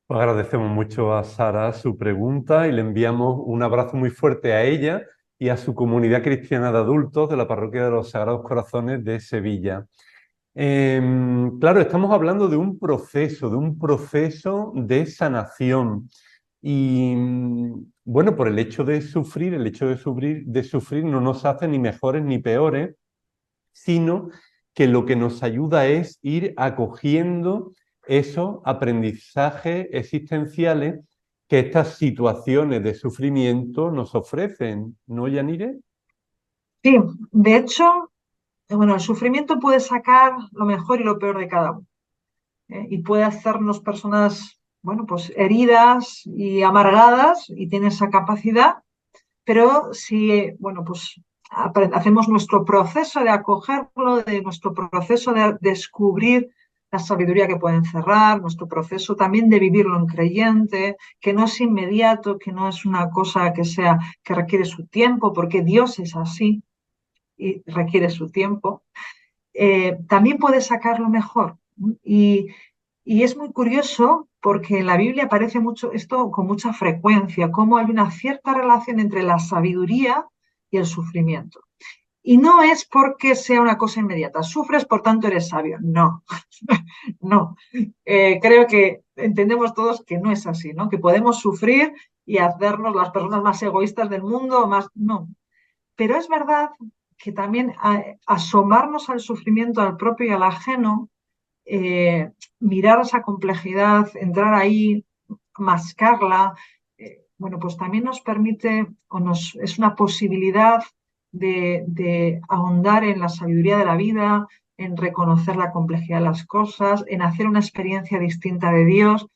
Pues agradecemos mucho a Sara su pregunta y le enviamos un abrazo muy fuerte a ella y a su comunidad cristiana de adultos de la Parroquia de los Sagrados Corazones de Sevilla. Claro, estamos hablando de un proceso de sanación. Y bueno, por el hecho de sufrir, no nos hace ni mejores ni peores, sino que lo que nos ayuda es ir acogiendo esos aprendizajes existenciales que estas situaciones de sufrimiento nos ofrecen, ¿no, Yanire? Sí, de hecho, bueno, el sufrimiento puede sacar lo mejor y lo peor de cada uno, y puede hacernos personas, bueno, pues heridas y amargadas, y tiene esa capacidad, pero si, bueno, pues hacemos nuestro proceso de acogerlo, de nuestro proceso de descubrir la sabiduría que puede encerrar, nuestro proceso también de vivirlo en creyente, que no es inmediato, que no es una cosa que requiere su tiempo, porque Dios es así y requiere su tiempo, también puede sacar lo mejor. Y Y es muy curioso porque en la Biblia aparece mucho esto con mucha frecuencia, cómo hay una cierta relación entre la sabiduría y el sufrimiento. Y no es porque sea una cosa inmediata. Sufres, por tanto eres sabio. No, no. Creo que entendemos todos que no es así, ¿no? Que podemos sufrir y hacernos las personas más egoístas del mundo, más. No. Pero es verdad que también asomarnos al sufrimiento al propio y al ajeno, mirar esa complejidad, entrar ahí, mascarla, bueno, pues también nos permite es una posibilidad de ahondar en la sabiduría de la vida, en reconocer la complejidad de las cosas, en hacer una experiencia distinta de Dios.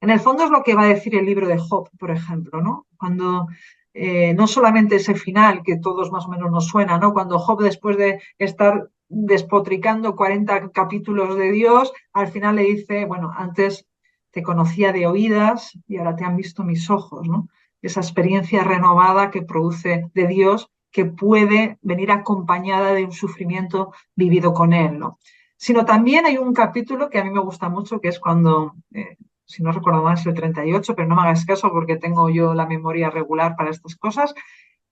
En el fondo es lo que va a decir el libro de Job, por ejemplo, ¿no? Cuando no solamente ese final que todos más o menos nos suena, ¿no? Cuando Job, después de estar despotricando 40 capítulos de Dios, al final le dice, bueno, antes te conocía de oídas y ahora te han visto mis ojos, ¿no? Esa experiencia renovada que produce de Dios, que puede venir acompañada de un sufrimiento vivido con Él, ¿no? Sino también hay un capítulo que a mí me gusta mucho, que es cuando, si no recuerdo mal, es el 38, pero no me hagas caso porque tengo yo la memoria regular para estas cosas,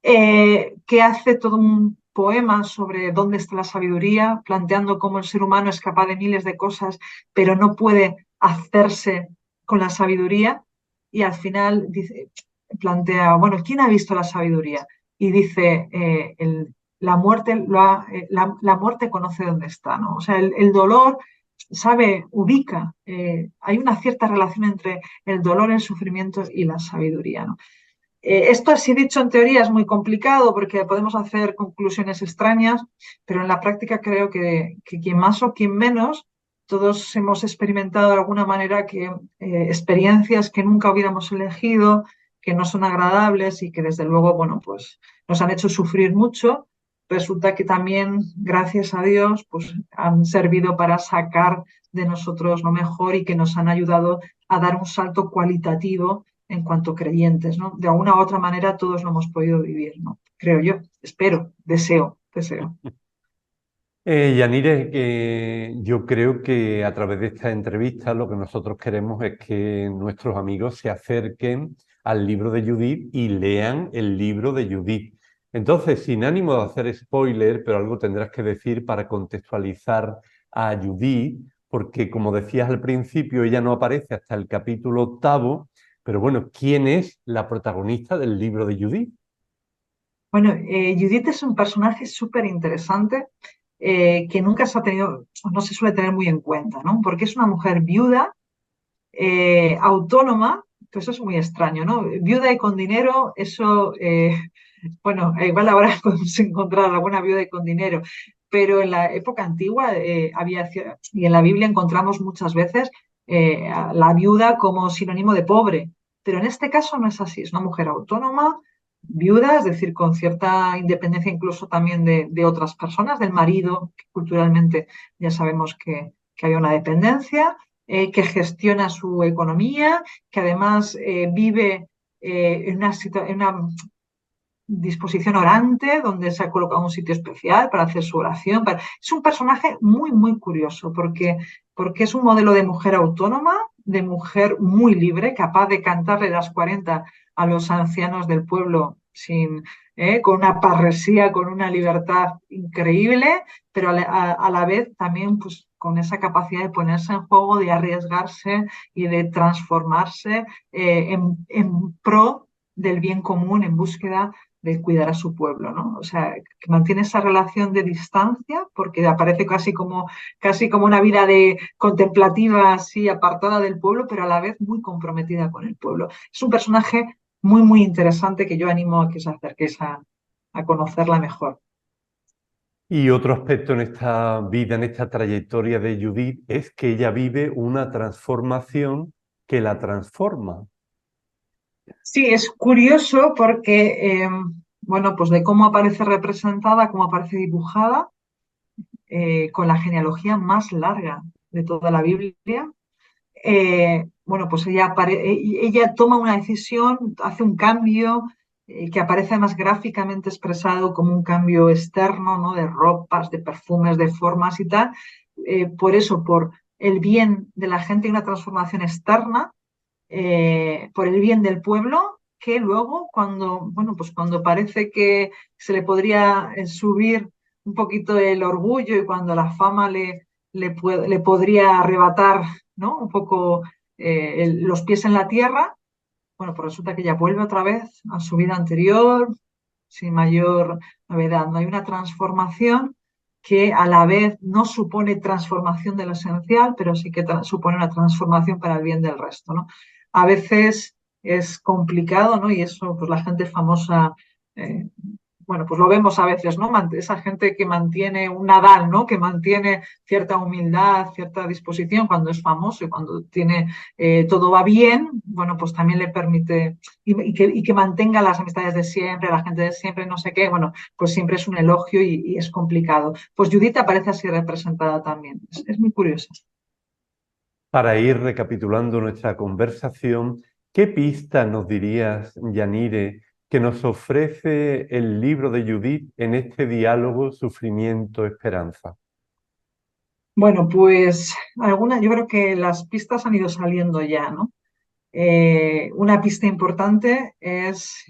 que hace todo un poema sobre dónde está la sabiduría, planteando cómo el ser humano es capaz de miles de cosas, pero no puede hacerse con la sabiduría. Y al final dice, plantea, bueno, ¿quién ha visto la sabiduría? Y dice, la muerte, la muerte conoce dónde está, ¿no? O sea, el dolor sabe, ubica, hay una cierta relación entre el dolor, el sufrimiento y la sabiduría, ¿no? Esto así dicho en teoría es muy complicado porque podemos hacer conclusiones extrañas, pero en la práctica creo que quien más o quien menos, todos hemos experimentado de alguna manera que experiencias que nunca hubiéramos elegido, que no son agradables y que desde luego, bueno, pues nos han hecho sufrir mucho. Resulta que también, gracias a Dios, pues han servido para sacar de nosotros lo mejor y que nos han ayudado a dar un salto cualitativo en cuanto creyentes, ¿no? De alguna u otra manera todos lo hemos podido vivir, ¿no? Creo yo, espero, deseo. Yanire, que yo creo que a través de esta entrevista lo que nosotros queremos es que nuestros amigos se acerquen al libro de Judith y lean el libro de Judith. Entonces, sin ánimo de hacer spoiler, pero algo tendrás que decir para contextualizar a Judith, porque como decías al principio, ella no aparece hasta el capítulo 8, pero bueno, ¿quién es la protagonista del libro de Judith? Bueno, Judith es un personaje súper interesante que nunca se ha tenido, no se suele tener muy en cuenta, ¿no? Porque es una mujer viuda, autónoma, que eso es muy extraño, ¿no? Viuda y con dinero, eso, bueno, igual ahora podemos encontrar alguna viuda y con dinero, pero en la época antigua había, y en la Biblia encontramos muchas veces a la viuda como sinónimo de pobre, pero en este caso no es así, es una mujer autónoma, viuda, es decir, con cierta independencia incluso también de otras personas, del marido, que culturalmente ya sabemos que había una dependencia, que gestiona su economía, que además vive en una disposición orante, donde se ha colocado un sitio especial para hacer su oración. Es un personaje muy, muy curioso, porque es un modelo de mujer autónoma, de mujer muy libre, capaz de cantarle las 40 a los ancianos del pueblo con una parresía, con una libertad increíble, pero a la vez también pues, con esa capacidad de ponerse en juego, de arriesgarse y de transformarse en pro del bien común, en búsqueda de cuidar a su pueblo, ¿no? O sea, que mantiene esa relación de distancia, porque aparece casi como una vida de contemplativa, así apartada del pueblo, pero a la vez muy comprometida con el pueblo. Es un personaje muy, muy interesante que yo animo a que os acerquéis a conocerla mejor. Y otro aspecto en esta vida, en esta trayectoria de Judith, es que ella vive una transformación que la transforma. Sí, es curioso porque, bueno, pues de cómo aparece representada, cómo aparece dibujada, con la genealogía más larga de toda la Biblia. Bueno, pues ella toma una decisión, hace un cambio que aparece más gráficamente expresado como un cambio externo, ¿no? De ropas, de perfumes, de formas y tal. Por eso, el bien de la gente y una transformación externa por el bien del pueblo, que luego cuando parece que se le podría subir un poquito el orgullo y cuando la fama le podría arrebatar, ¿no? Un poco los pies en la tierra, bueno, pues resulta que ya vuelve otra vez a su vida anterior, sin mayor novedad. No hay una transformación que a la vez no supone transformación de lo esencial, pero sí que supone una transformación para el bien del resto, ¿no? A veces es complicado, ¿no? Y eso, pues la gente famosa, eh, bueno, pues lo vemos a veces, ¿no? Esa gente que mantiene un Nadal, ¿no? Que mantiene cierta humildad, cierta disposición cuando es famoso y cuando tiene todo va bien, bueno, pues también le permite y que mantenga las amistades de siempre, la gente de siempre, no sé qué, bueno, pues siempre es un elogio y es complicado. Pues Judith aparece así representada también. Es muy curioso. Para ir recapitulando nuestra conversación, ¿qué pista nos dirías, Yanire, que nos ofrece el libro de Judith en este diálogo sufrimiento-esperanza? Bueno, pues yo creo que las pistas han ido saliendo ya, ¿no? Una pista importante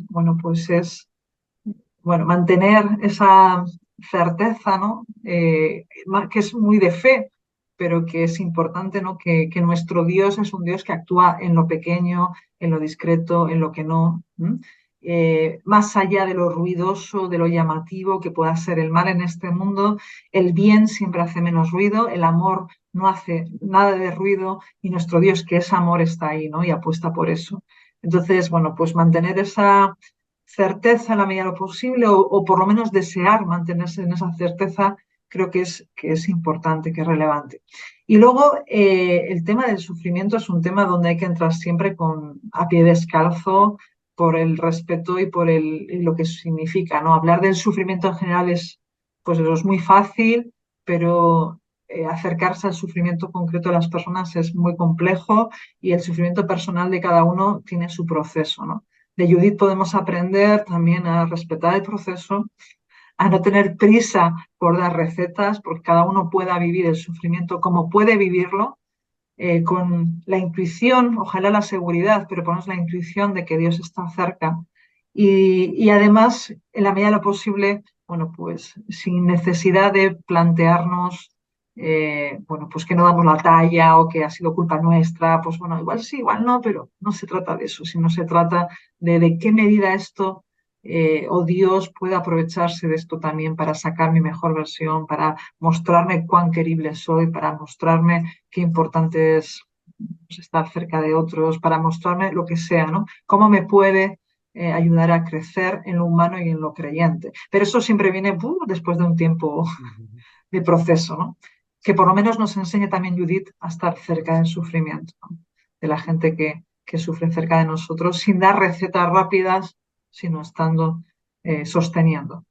bueno, mantener esa certeza, ¿no? Que es muy de fe, pero que es importante, ¿no? Que nuestro Dios es un Dios que actúa en lo pequeño, en lo discreto, en lo que no, ¿m? Más allá de lo ruidoso, de lo llamativo que pueda ser el mal en este mundo, el bien siempre hace menos ruido, el amor no hace nada de ruido y nuestro Dios, que es amor, está ahí, ¿no? Y apuesta por eso. Entonces, bueno, pues mantener esa certeza en la medida de lo posible o por lo menos desear mantenerse en esa certeza, creo que es importante, que es relevante. Y luego el tema del sufrimiento es un tema donde hay que entrar siempre a pie descalzo por el respeto y por lo que significa, ¿no? Hablar del sufrimiento en general pues, es muy fácil, pero acercarse al sufrimiento concreto de las personas es muy complejo y el sufrimiento personal de cada uno tiene su proceso, ¿no? De Judith podemos aprender también a respetar el proceso, a no tener prisa por dar recetas, porque cada uno pueda vivir el sufrimiento como puede vivirlo, con la intuición, ojalá la seguridad, pero ponemos la intuición de que Dios está cerca. Y además, en la medida de lo posible, bueno, pues sin necesidad de plantearnos, bueno, pues que no damos la talla o que ha sido culpa nuestra, pues bueno, igual sí, igual no, pero no se trata de eso, sino se trata de qué medida esto o Dios puede aprovecharse de esto también para sacar mi mejor versión, para mostrarme cuán querible soy, para mostrarme qué importante es pues, estar cerca de otros, para mostrarme lo que sea, ¿no? Cómo me puede ayudar a crecer en lo humano y en lo creyente. Pero eso siempre viene después de un tiempo de proceso, ¿no? Que por lo menos nos enseñe también Judith a estar cerca del sufrimiento, ¿no? De la gente que sufre cerca de nosotros, sin dar recetas rápidas, sino estando sosteniendo.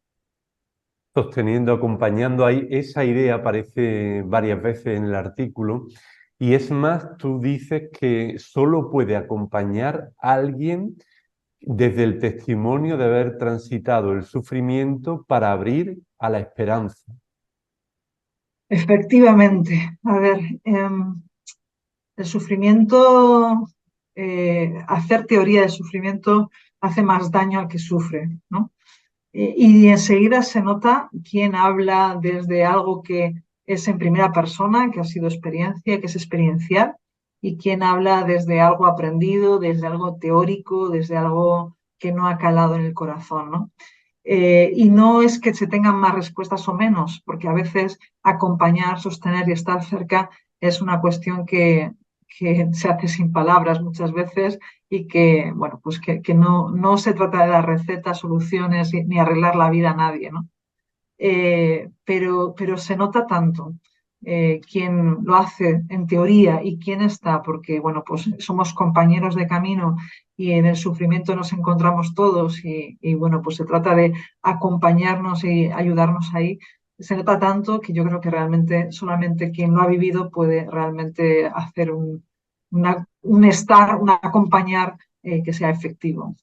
Sosteniendo, acompañando, ahí esa idea aparece varias veces en el artículo. Y es más, tú dices que solo puede acompañar a alguien desde el testimonio de haber transitado el sufrimiento para abrir a la esperanza. Efectivamente. A ver, el sufrimiento, hacer teoría del sufrimiento hace más daño al que sufre, ¿no? Y enseguida se nota quién habla desde algo que es en primera persona, que ha sido experiencia, que es experiencial, y quién habla desde algo aprendido, desde algo teórico, desde algo que no ha calado en el corazón, ¿no? Y no es que se tengan más respuestas o menos, porque a veces acompañar, sostener y estar cerca es una cuestión que se hace sin palabras muchas veces y que, bueno, pues que no se trata de dar recetas, soluciones ni arreglar la vida a nadie, ¿no? Pero se nota tanto quién lo hace en teoría y quién está, porque, bueno, pues somos compañeros de camino y en el sufrimiento nos encontramos todos bueno, pues se trata de acompañarnos y ayudarnos ahí. Se nota tanto que yo creo que realmente solamente quien lo ha vivido puede realmente hacer un acompañar que sea efectivo.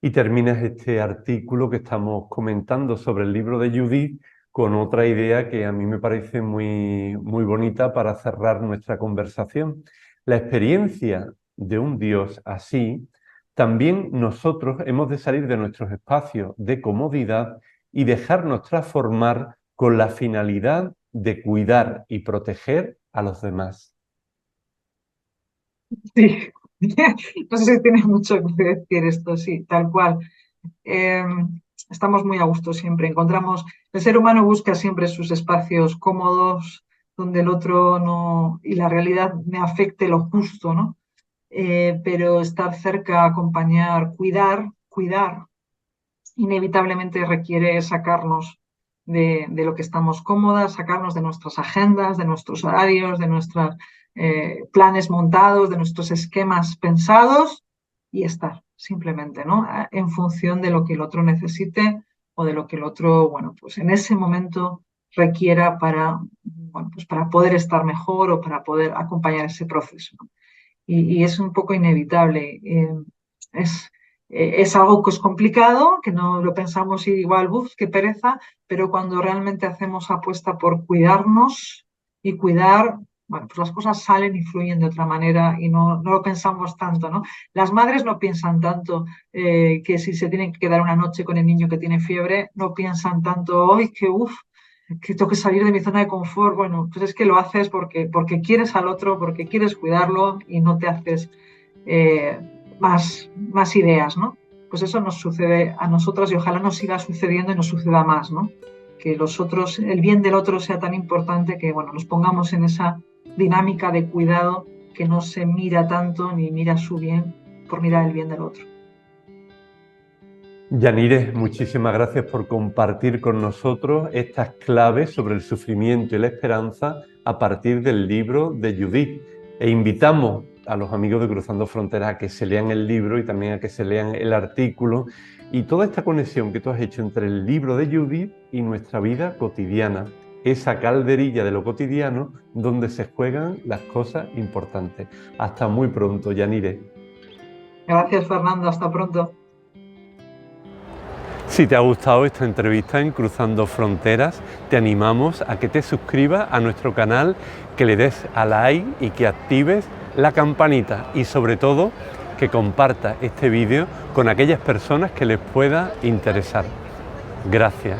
Y terminas este artículo que estamos comentando sobre el libro de Judith con otra idea que a mí me parece muy, muy bonita para cerrar nuestra conversación. La experiencia de un Dios así, también nosotros hemos de salir de nuestros espacios de comodidad y dejarnos transformar con la finalidad de cuidar y proteger a los demás. Sí, no sé si tiene mucho que decir esto, sí, tal cual. Eh, Estamos muy a gusto siempre. El ser humano busca siempre sus espacios cómodos, donde el otro no, y la realidad me afecte lo justo, ¿no? Pero estar cerca, acompañar, cuidar, inevitablemente requiere sacarnos de lo que estamos cómodas, sacarnos de nuestras agendas, de nuestros horarios, de nuestros planes montados, de nuestros esquemas pensados y estar simplemente, ¿no? En función de lo que el otro necesite o de lo que el otro, bueno, pues en ese momento requiera para, bueno, pues para poder estar mejor o para poder acompañar ese proceso, ¿no? Y es un poco inevitable. Es, es algo que es complicado, que no lo pensamos igual, uff, qué pereza, pero cuando realmente hacemos apuesta por cuidarnos y cuidar, bueno, pues las cosas salen y fluyen de otra manera y no lo pensamos tanto, ¿no? Las madres no piensan tanto que si se tienen que quedar una noche con el niño que tiene fiebre, no piensan tanto, ¡ay, que uff! Que tengo que salir de mi zona de confort. Bueno, pues es que lo haces porque quieres al otro, porque quieres cuidarlo y no te haces eh, más ideas, ¿no? Pues eso nos sucede a nosotras y ojalá nos siga sucediendo y nos suceda más, ¿no? Que los otros, el bien del otro sea tan importante que, bueno, nos pongamos en esa dinámica de cuidado que no se mira tanto ni mira su bien por mirar el bien del otro. Yanire, muchísimas gracias por compartir con nosotros estas claves sobre el sufrimiento y la esperanza a partir del libro de Judith. E invitamos a los amigos de Cruzando Fronteras a que se lean el libro y también a que se lean el artículo y toda esta conexión que tú has hecho entre el libro de Judith y nuestra vida cotidiana, esa calderilla de lo cotidiano donde se juegan las cosas importantes. Hasta muy pronto, Yanire. Gracias, Fernando. Hasta pronto. Si te ha gustado esta entrevista en Cruzando Fronteras, te animamos a que te suscribas a nuestro canal, que le des a like y que actives la campanita y sobre todo que compartas este vídeo con aquellas personas que les pueda interesar. Gracias.